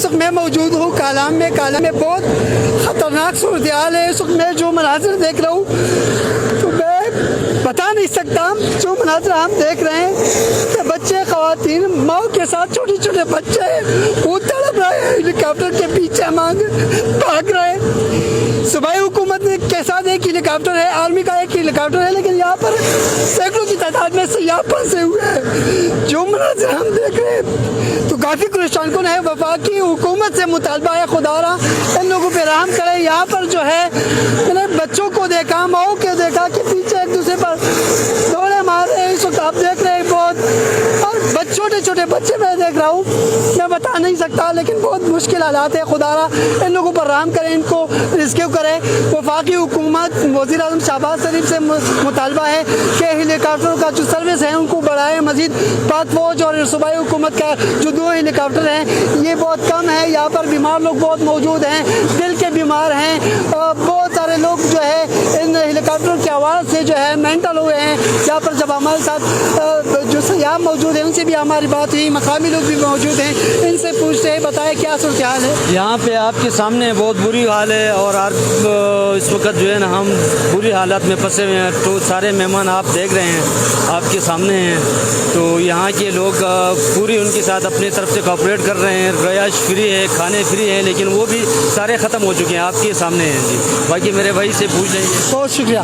اس وقت میں موجود ہوں کالام میں بہت خطرناک صورتحال ہے۔ اس وقت میں جو مناظر دیکھ رہا ہوں تو میں بتا نہیں سکتا۔ جو مناظر ہم دیکھ رہے ہیں کہ بچے، خواتین، ماؤں کے ساتھ چھوٹے چھوٹے بچے وہ تڑپ رہے ہیں، ہیلی کاپٹر کے پیچھے بھاگ رہے ہیں۔ صوبائی حکومت نے کے ساتھ ایک ہیلی کاپٹر ہے، آرمی کا ایک ہیلی کاپٹر ہے، لیکن یہاں پر سینکڑوں کی تعداد میں سیاح پھنسے ہوئے ہیں۔ جو مناظر ہم دیکھ رہے ہیں تو کافی پریشان کن ہے۔ وفاقی حکومت سے مطالبہ ہے خدا را ان لوگوں پہ رحم کرے۔ یہاں پر جو ہے میں نے بچوں کو دیکھا، ماؤں کو دیکھا کہ پیچھے ایک دوسرے پر دوڑے مار رہے ہیں۔ اس وقت آپ دیکھ رہے ہیں بہت، اور چھوٹے چھوٹے بچے میں دیکھ رہا ہوں، میں بتا نہیں سکتا، لیکن بہت مشکل حالات ہے۔ خدا را ان لوگوں پر رحم کرے، ان کو ریسکیو کرے۔ وفاقی حکومت وزیر اعظم شہباز شریف سے مطالبہ ہے کہ ہیلی کاپٹروں کا جو سروس ہے ان کو بڑھائے۔ مزید پاک فوج اور صوبائی حکومت کا جو 2 ہیلی کاپٹر ہیں یہ بہت کم ہے۔ یہاں پر بیمار لوگ بہت موجود ہیں، دل کے بیمار ہیں، بہت سارے لوگ جو ہے ان ہیلی کاپٹر کی آواز سے جو ہے مینٹل ہوئے ہیں۔ یہاں پر جب ہمارے ساتھ جو سیاح موجود ہیں ان سے بھی ہماری بات ہوئی، مقامی لوگ بھی موجود ہیں، ان سے پوچھتے ہیں بتائیں کیا صورتحال ہے یہاں پہ۔ آپ کے سامنے بہت بری حال ہے، اور اس وقت جو ہے نا ہم بری حالات میں پھنسے ہوئے ہیں۔ تو سارے مہمان آپ دیکھ رہے ہیں، آپ کے سامنے ہیں، تو یہاں کے لوگ پوری ان کے ساتھ اپنی طرف سے کوآپریٹ کر رہے ہیں۔ رہائش فری ہے، کھانے فری ہے، لیکن وہ بھی سارے ختم ہو چکے ہیں، آپ کے سامنے ہیں جی۔ باقی میرے بھائی سے پوچھ لیں گے۔ بہت شکریہ۔